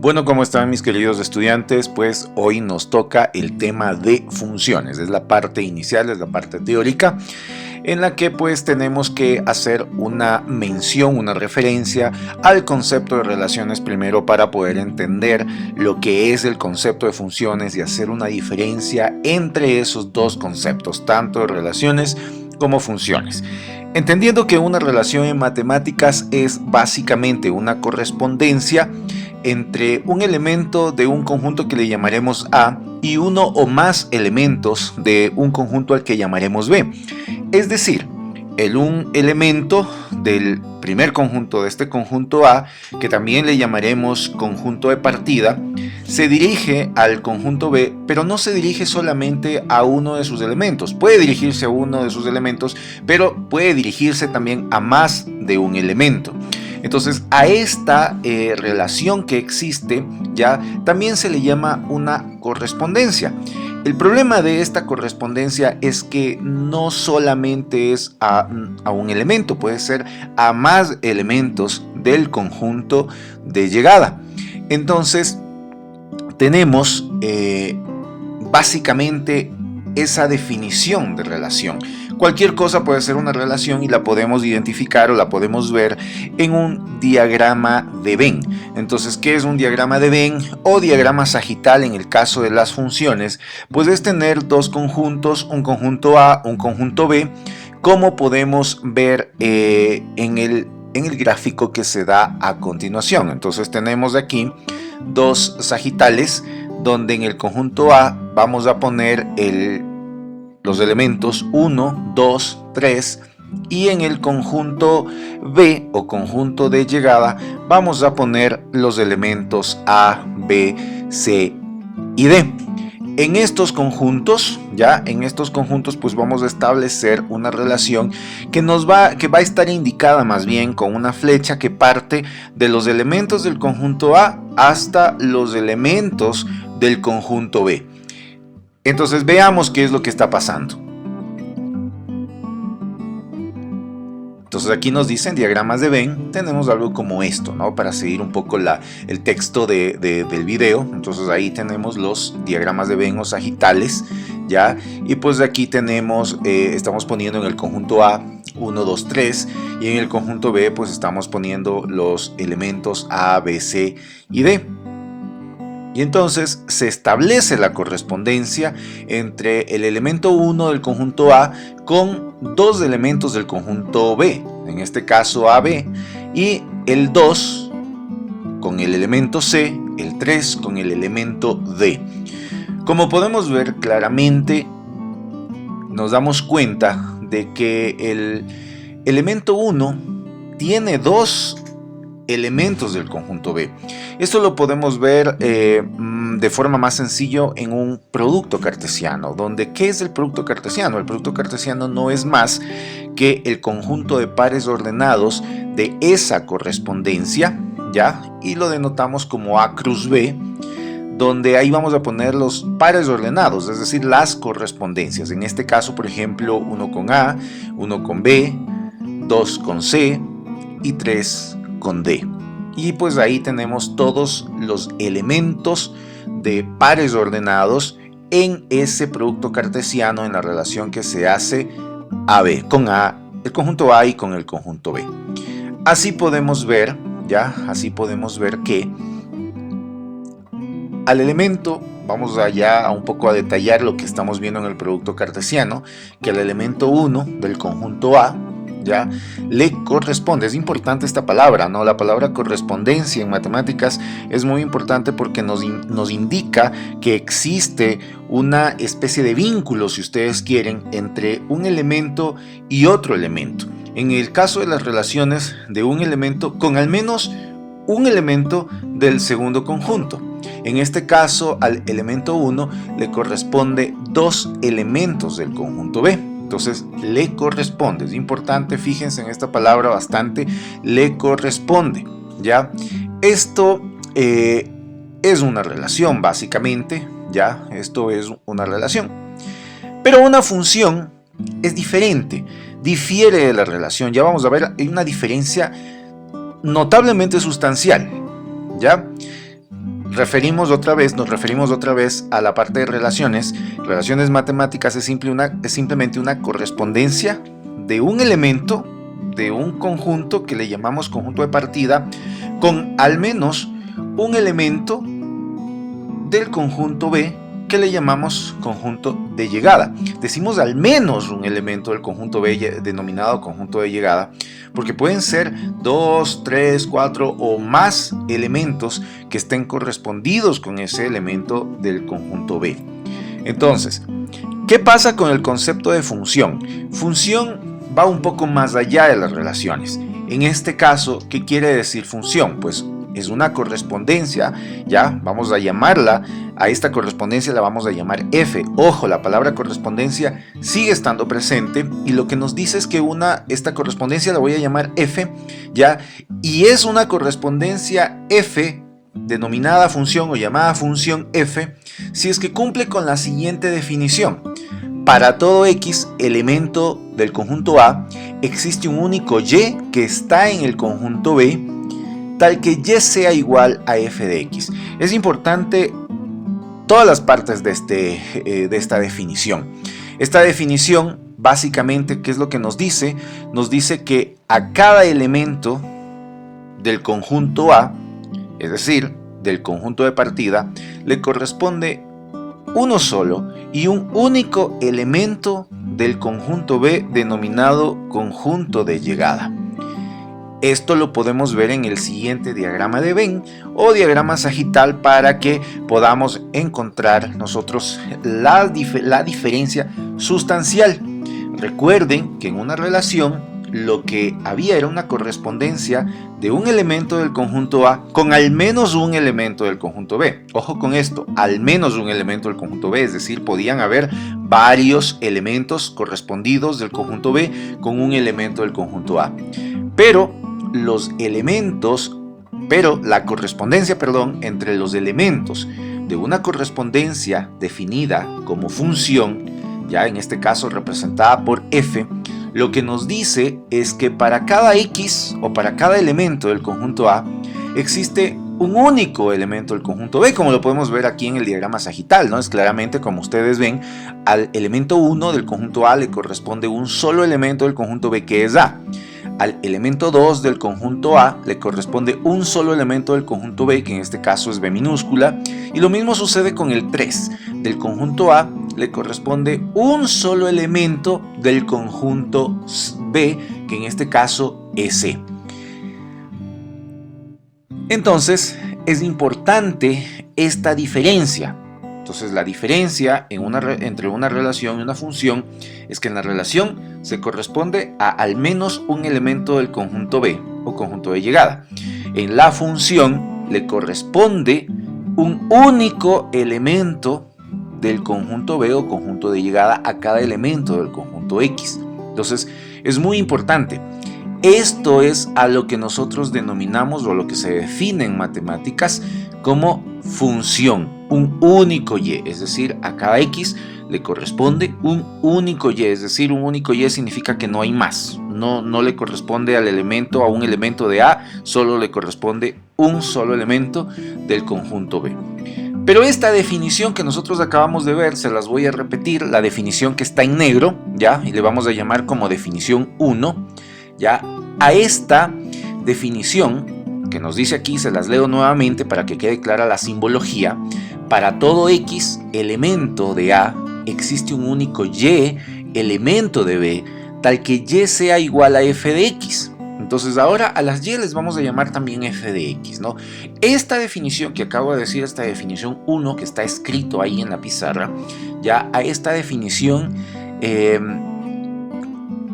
Bueno, ¿cómo están mis queridos estudiantes? Pues hoy nos toca el tema de funciones. Es la parte inicial, es la parte teórica, en la que pues tenemos que hacer una mención, una referencia al concepto de relaciones primero para poder entender lo que es el concepto de funciones y hacer una diferencia entre esos dos conceptos, tanto de relaciones como funciones. Entendiendo que una relación en matemáticas es básicamente una correspondencia entre un elemento de un conjunto que le llamaremos A y uno o más elementos de un conjunto al que llamaremos B. Es decir, un elemento del primer conjunto de este conjunto A, que también le llamaremos conjunto de partida, se dirige al conjunto B, pero no se dirige solamente a uno de sus elementos. Puede dirigirse a uno de sus elementos, pero puede dirigirse también a más de un elemento. Entonces a esta relación que existe ya también se le llama una correspondencia. El problema de esta correspondencia es que no solamente es a un elemento, puede ser a más elementos del conjunto de llegada. Entonces tenemos básicamente esa definición de relación. Cualquier cosa puede ser una relación y la podemos identificar o la podemos ver en un diagrama de Venn. Entonces, ¿qué es un diagrama de Venn o diagrama sagital en el caso de las funciones? Pues es tener dos conjuntos, un conjunto A, un conjunto B, como podemos ver en el gráfico que se da a continuación. Entonces tenemos aquí dos sagitales, donde en el conjunto A vamos a poner los elementos 1, 2, 3 y en el conjunto B o conjunto de llegada vamos a poner los elementos A, B, C y D. En estos conjuntos, pues vamos a establecer una relación que va a estar indicada más bien con una flecha que parte de los elementos del conjunto A hasta los elementos del conjunto B. Entonces veamos qué es lo que está pasando. Entonces aquí nos dicen diagramas de Venn, tenemos algo como esto, ¿no? Para seguir un poco el texto del video. Entonces ahí tenemos los diagramas de Venn o sagitales, ¿ya? Y pues aquí tenemos, estamos poniendo en el conjunto A 1, 2, 3 y en el conjunto B pues estamos poniendo los elementos A, B, C y D. Y entonces se establece la correspondencia entre el elemento 1 del conjunto A con dos elementos del conjunto B, en este caso AB, y el 2 con el elemento C, el 3 con el elemento D. Como podemos ver claramente, nos damos cuenta de que el elemento 1 tiene dos elementos del conjunto B. Esto lo podemos ver de forma más sencillo en un producto cartesiano, donde ¿qué es el producto cartesiano? El producto cartesiano no es más que el conjunto de pares ordenados de esa correspondencia, ¿ya? Y lo denotamos como A cruz B, donde ahí vamos a poner los pares ordenados, es decir, las correspondencias. En este caso, por ejemplo, 1 con A, 1 con B, 2 con C y 3 con D. Y pues ahí tenemos todos los elementos de pares ordenados en ese producto cartesiano en la relación que se hace AB, con A, el conjunto A y con el conjunto B. Así podemos ver, que al elemento, vamos allá un poco a detallar lo que estamos viendo en el producto cartesiano, que el elemento 1 del conjunto A, ¿ya? Le corresponde. Es importante esta palabra, ¿no? La palabra correspondencia en matemáticas es muy importante porque nos indica que existe una especie de vínculo, si ustedes quieren, entre un elemento y otro elemento. En el caso de las relaciones de un elemento con al menos un elemento del segundo conjunto. En este caso, al elemento 1 le corresponde dos elementos del conjunto B. Entonces le corresponde, es importante, fíjense en esta palabra bastante, le corresponde, ¿ya? Esto es una relación básicamente, ¿ya? Esto es una relación. Pero una función es diferente, difiere de la relación, ya vamos a ver, hay una diferencia notablemente sustancial, ¿ya? nos referimos otra vez a la parte de relaciones. Relaciones matemáticas es simplemente una correspondencia de un elemento, de un conjunto que le llamamos conjunto de partida, con al menos un elemento del conjunto B que le llamamos conjunto de llegada. Decimos al menos un elemento del conjunto B denominado conjunto de llegada, porque pueden ser 2, 3, 4 o más elementos que estén correspondidos con ese elemento del conjunto B. Entonces, ¿qué pasa con el concepto de función? Función va un poco más allá de las relaciones. En este caso, ¿qué quiere decir función? Pues es una correspondencia, ya vamos a llamarla, a esta correspondencia la vamos a llamar f. Ojo, la palabra correspondencia sigue estando presente y lo que nos dice es que esta correspondencia la voy a llamar f, ya, y es una correspondencia f denominada función o llamada función f si es que cumple con la siguiente definición. Para todo x elemento del conjunto A existe un único y que está en el conjunto B, tal que y sea igual a f de x. Es importante todas las partes de esta definición. Esta definición básicamente, ¿qué es lo que nos dice? Nos dice que a cada elemento del conjunto A, es decir, del conjunto de partida, le corresponde uno solo y un único elemento del conjunto B denominado conjunto de llegada. Esto lo podemos ver en el siguiente diagrama de Venn o diagrama sagital para que podamos encontrar nosotros la diferencia sustancial. Recuerden que en una relación lo que había era una correspondencia de un elemento del conjunto A con al menos un elemento del conjunto B. Ojo con esto, al menos un elemento del conjunto B, es decir, podían haber varios elementos correspondidos del conjunto B con un elemento del conjunto A. Pero la correspondencia, entre los elementos de una correspondencia definida como función, ya en este caso representada por f, lo que nos dice es que para cada x o para cada elemento del conjunto A existe un único elemento del conjunto B, como lo podemos ver aquí en el diagrama sagital, ¿no? Es claramente, como ustedes ven, al elemento 1 del conjunto A le corresponde un solo elemento del conjunto B, que es A. Al elemento 2 del conjunto A le corresponde un solo elemento del conjunto B, que en este caso es B minúscula, y lo mismo sucede con el 3. Del conjunto A le corresponde un solo elemento del conjunto B, que en este caso es C. Entonces, es importante esta diferencia. Entonces, la diferencia entre una relación y una función es que en la relación se corresponde a al menos un elemento del conjunto B o conjunto de llegada. En la función le corresponde un único elemento del conjunto B o conjunto de llegada a cada elemento del conjunto X. Entonces, es muy importante. Esto es a lo que nosotros denominamos o a lo que se define en matemáticas como función, un único y, es decir, a cada x le corresponde un único y, es decir, un único y significa que no hay más, no le corresponde al elemento, a un elemento de A, solo le corresponde un solo elemento del conjunto B. Pero esta definición que nosotros acabamos de ver, se las voy a repetir, la definición que está en negro, ¿ya? Y le vamos a llamar como definición 1, ¿ya? A esta definición que nos dice aquí, se las leo nuevamente para que quede clara la simbología. Para todo x elemento de A existe un único y elemento de B, tal que y sea igual a f de x. Entonces ahora a las y les vamos a llamar también f de x, ¿no? Esta definición que acabo de decir, esta definición 1 que está escrito ahí en la pizarra, ya a esta definición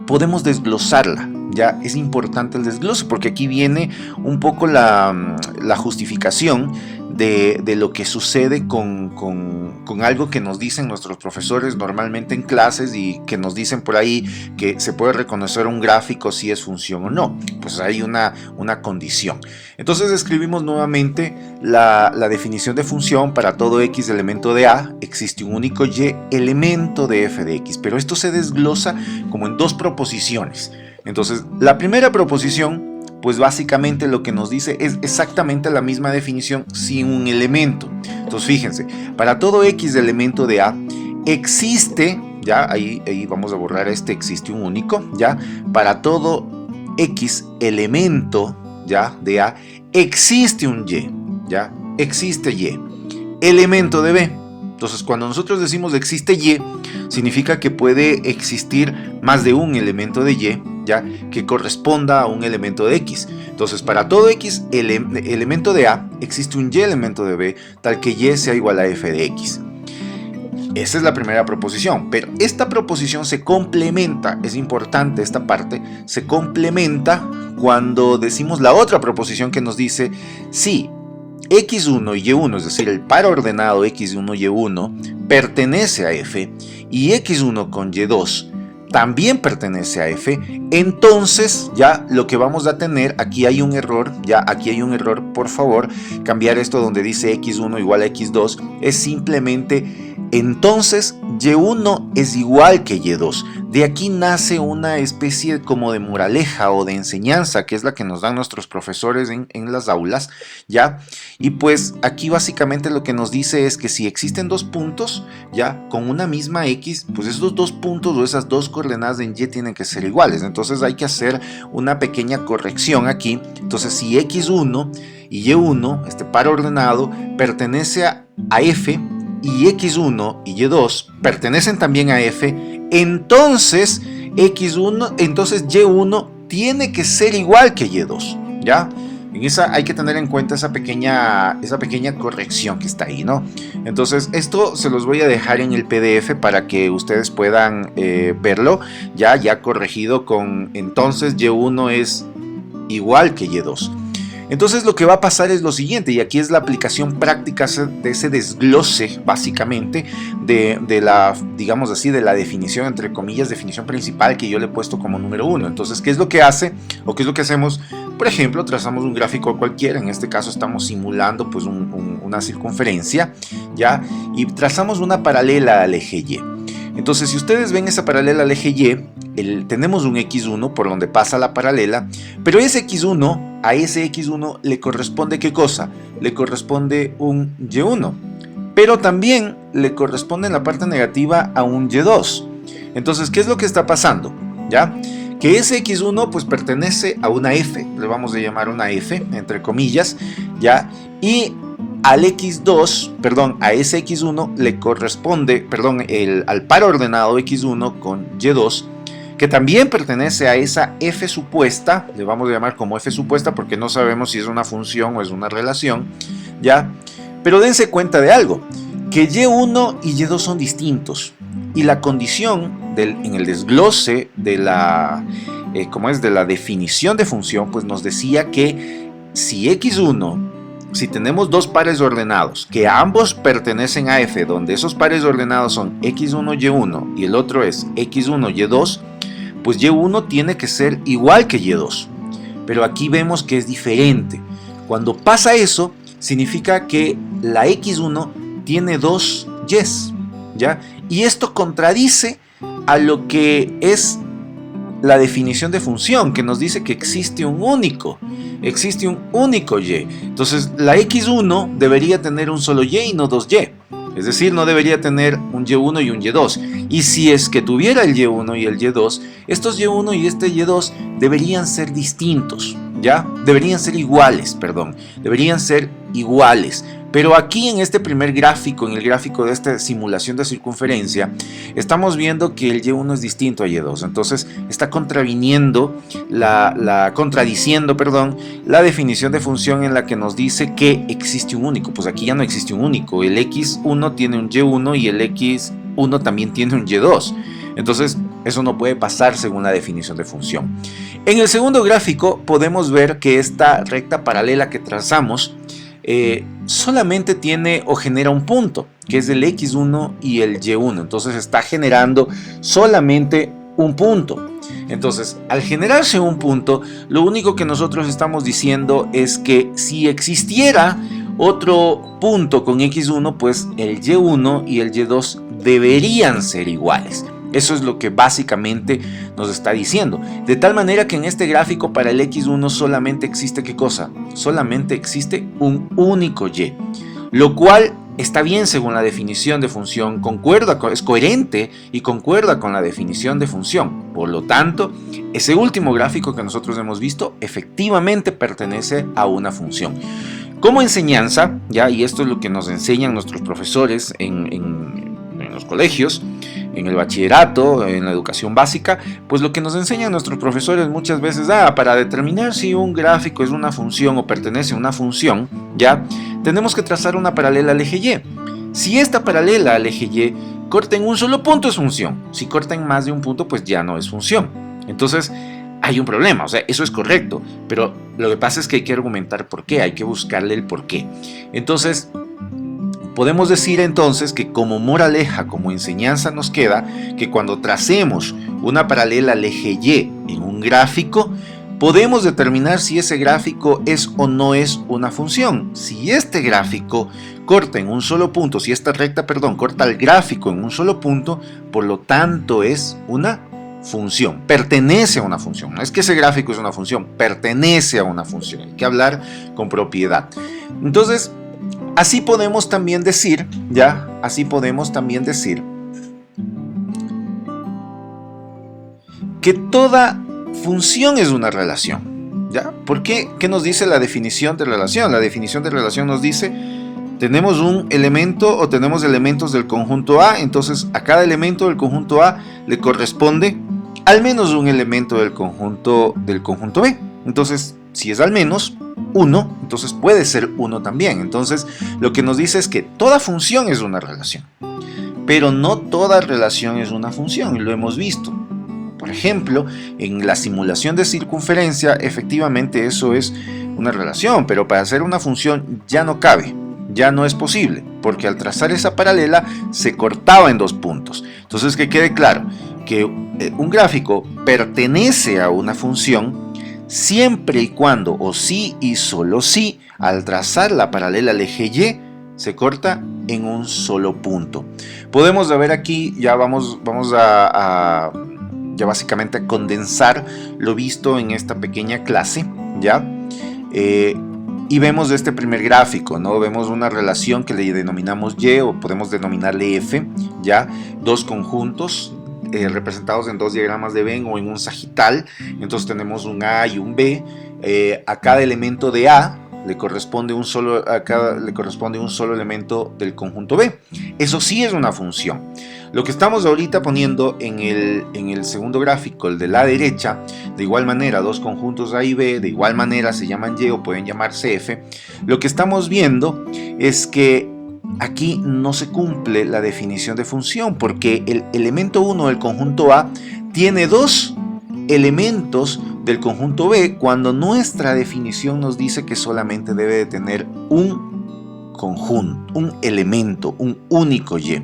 podemos desglosarla. Ya es importante el desglose porque aquí viene un poco la justificación de lo que sucede con algo que nos dicen nuestros profesores normalmente en clases y que nos dicen por ahí que se puede reconocer un gráfico si es función o no. Pues hay una condición. Entonces escribimos nuevamente la definición de función. Para todo x elemento de A existe un único y elemento de f de x, pero esto se desglosa como en dos proposiciones. Entonces, la primera proposición pues básicamente lo que nos dice es exactamente la misma definición sin un elemento. Entonces fíjense, para todo X elemento de A existe, ya ahí vamos a borrar existe un único, ya, para todo X elemento, ya, de A existe un Y, ya, existe Y, elemento de B. Entonces cuando nosotros decimos existe Y, significa que puede existir más de un elemento de Y, ya, que corresponda a un elemento de X. Entonces para todo X elemento de A existe un Y elemento de B, tal que Y sea igual a f de X. Esa es la primera proposición, pero esta proposición se complementa, es importante esta parte, se complementa cuando decimos la otra proposición que nos dice si X1 y Y1, es decir, el par ordenado X1 y Y1 pertenece a F y X1 con Y2 también pertenece a F, entonces ya lo que vamos a tener, aquí hay un error, por favor, cambiar esto donde dice X1 igual a X2, es simplemente entonces Y1 es igual que Y2. De aquí nace una especie como de moraleja o de enseñanza, que es la que nos dan nuestros profesores en las aulas, ¿ya? Y pues aquí básicamente lo que nos dice es que si existen dos puntos, ya, con una misma X, pues esos dos puntos o esas dos coordenadas en Y tienen que ser iguales. Entonces hay que hacer una pequeña corrección aquí. Entonces si X1 y Y1, este par ordenado, pertenece a F, y X1 y Y2 pertenecen también a F, entonces Y1 tiene que ser igual que Y2, ¿ya? En esa hay que tener en cuenta esa pequeña corrección que está ahí, ¿no? Entonces esto se los voy a dejar en el PDF para que ustedes puedan verlo ya corregido con entonces Y1 es igual que Y2. Entonces lo que va a pasar es lo siguiente, y aquí es la aplicación práctica de ese desglose básicamente de la, digamos así, de la definición, entre comillas, definición principal que yo le he puesto como número 1. Entonces, ¿qué es lo que hace o qué es lo que hacemos? Por ejemplo, trazamos un gráfico cualquiera, en este caso estamos simulando pues una circunferencia, ¿ya? Y trazamos una paralela al eje Y. Entonces, si ustedes ven esa paralela al eje Y, tenemos un X1 por donde pasa la paralela, pero ese X1, a ese X1 le corresponde ¿qué cosa? Le corresponde un Y1, pero también le corresponde en la parte negativa a un Y2. Entonces, ¿qué es lo que está pasando? ¿Ya? Que ese X1 pues pertenece a una F, le vamos a llamar una F, entre comillas, ¿ya? Y al X2, perdón, a ese X1 le corresponde, perdón, al par ordenado X1 con Y2, que también pertenece a esa F supuesta, le vamos a llamar como F supuesta porque no sabemos si es una función o es una relación, ¿ya? Pero dense cuenta de algo, que Y1 y Y2 son distintos, y la condición en el desglose de la, de la definición de función, pues nos decía que si X1, si tenemos dos pares ordenados que ambos pertenecen a F, donde esos pares ordenados son X1, Y1 y el otro es X1, Y2, pues Y1 tiene que ser igual que Y2. Pero aquí vemos que es diferente. Cuando pasa eso, significa que la X1 tiene dos Ys, ¿ya? Y esto contradice a lo que es la definición de función, que nos dice que existe un único Y. Entonces la X1 debería tener un solo Y y no dos Y. Es decir, no debería tener un Y1 y un Y2. Y si es que tuviera el Y1 y el Y2, estos Y1 y este Y2 deberían ser distintos, ¿ya? Deberían ser iguales. Pero aquí en este primer gráfico, en el gráfico de esta simulación de circunferencia, estamos viendo que el Y1 es distinto a Y2. Entonces está contradiciendo la definición de función en la que nos dice que existe un único. Pues aquí ya no existe un único. El X1 tiene un Y1 y el X1 también tiene un Y2. Entonces eso no puede pasar según la definición de función. En el segundo gráfico podemos ver que esta recta paralela que trazamos solamente tiene o genera un punto, que es el X1 y el Y1. Entonces está generando solamente un punto. Entonces, al generarse un punto, lo único que nosotros estamos diciendo es que si existiera otro punto con X1, pues el Y1 y el Y2 deberían ser iguales. Eso es lo que básicamente nos está diciendo. De tal manera que en este gráfico para el x1 solamente existe ¿qué cosa? Solamente existe un único y. Lo cual está bien según la definición de función, es coherente y concuerda con la definición de función. Por lo tanto, ese último gráfico que nosotros hemos visto efectivamente pertenece a una función. Como enseñanza, ya, y esto es lo que nos enseñan nuestros profesores en los colegios, en el bachillerato, en la educación básica, pues lo que nos enseñan nuestros profesores muchas veces, para determinar si un gráfico es una función o pertenece a una función, ya, tenemos que trazar una paralela al eje Y. Si esta paralela al eje Y corta en un solo punto es función, si corta en más de un punto pues ya no es función. Entonces hay un problema, o sea, eso es correcto, pero lo que pasa es que hay que argumentar por qué, hay que buscarle el por qué. Entonces, podemos decir entonces que como moraleja, como enseñanza nos queda que cuando tracemos una paralela al eje Y en un gráfico, podemos determinar si ese gráfico es o no es una función. Si este gráfico corta en un solo punto, si esta recta, corta el gráfico en un solo punto, por lo tanto es una función, pertenece a una función. No es que ese gráfico es una función, pertenece a una función. Hay que hablar con propiedad. Entonces, así podemos también decir, que toda función es una relación, ¿ya? ¿Por qué? ¿Qué nos dice la definición de relación? La definición de relación nos dice, tenemos un elemento o tenemos elementos del conjunto A, entonces a cada elemento del conjunto A le corresponde al menos un elemento del conjunto B. Entonces, si es al menos 1, entonces puede ser 1 también. Entonces, lo que nos dice es que toda función es una relación, pero no toda relación es una función, y lo hemos visto. Por ejemplo, en la simulación de circunferencia, efectivamente eso es una relación, pero para hacer una función ya no cabe, ya no es posible, porque al trazar esa paralela se cortaba en dos puntos. Entonces, que quede claro que un gráfico pertenece a una función siempre y cuando, o si y solo si, al trazar la paralela al eje Y, se corta en un solo punto. Podemos ver aquí, ya vamos a ya básicamente a condensar lo visto en esta pequeña clase, ¿ya? Y vemos este primer gráfico, ¿no? Vemos una relación que le denominamos Y, o podemos denominarle F, ¿ya? Dos conjuntos representados en dos diagramas de Venn o en un sagital. Entonces tenemos un A y un B. A cada elemento de A le corresponde un solo elemento del conjunto B. Eso sí es una función. Lo que estamos ahorita poniendo en el segundo gráfico, el de la derecha, de igual manera dos conjuntos A y B, de igual manera se llaman Y o pueden llamarse F. Lo que estamos viendo es que aquí no se cumple la definición de función, porque el elemento 1 del conjunto A tiene dos elementos del conjunto B, cuando nuestra definición nos dice que solamente debe de tener un conjunto, un elemento, un único Y.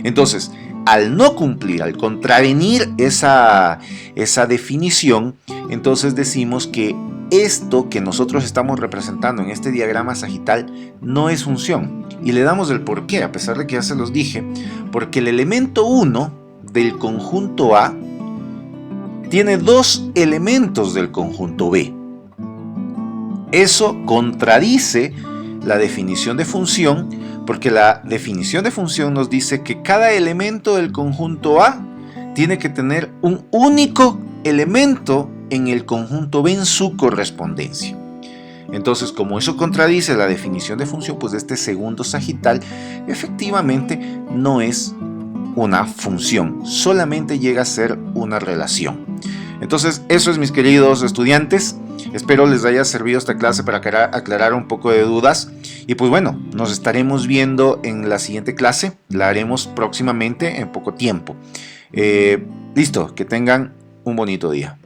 Entonces, al no cumplir, al contravenir esa definición, entonces decimos que esto que nosotros estamos representando en este diagrama sagital no es función. Y le damos el porqué, a pesar de que ya se los dije, porque el elemento 1 del conjunto A tiene dos elementos del conjunto B. Eso contradice la definición de función, porque la definición de función nos dice que cada elemento del conjunto A tiene que tener un único elemento en el conjunto B en su correspondencia. Entonces, como eso contradice la definición de función, pues este segundo sagital efectivamente no es una función, solamente llega a ser una relación. Entonces, eso es, mis queridos estudiantes. Espero les haya servido esta clase para aclarar un poco de dudas. Y pues bueno, nos estaremos viendo en la siguiente clase. La haremos próximamente en poco tiempo. Listo, que tengan un bonito día.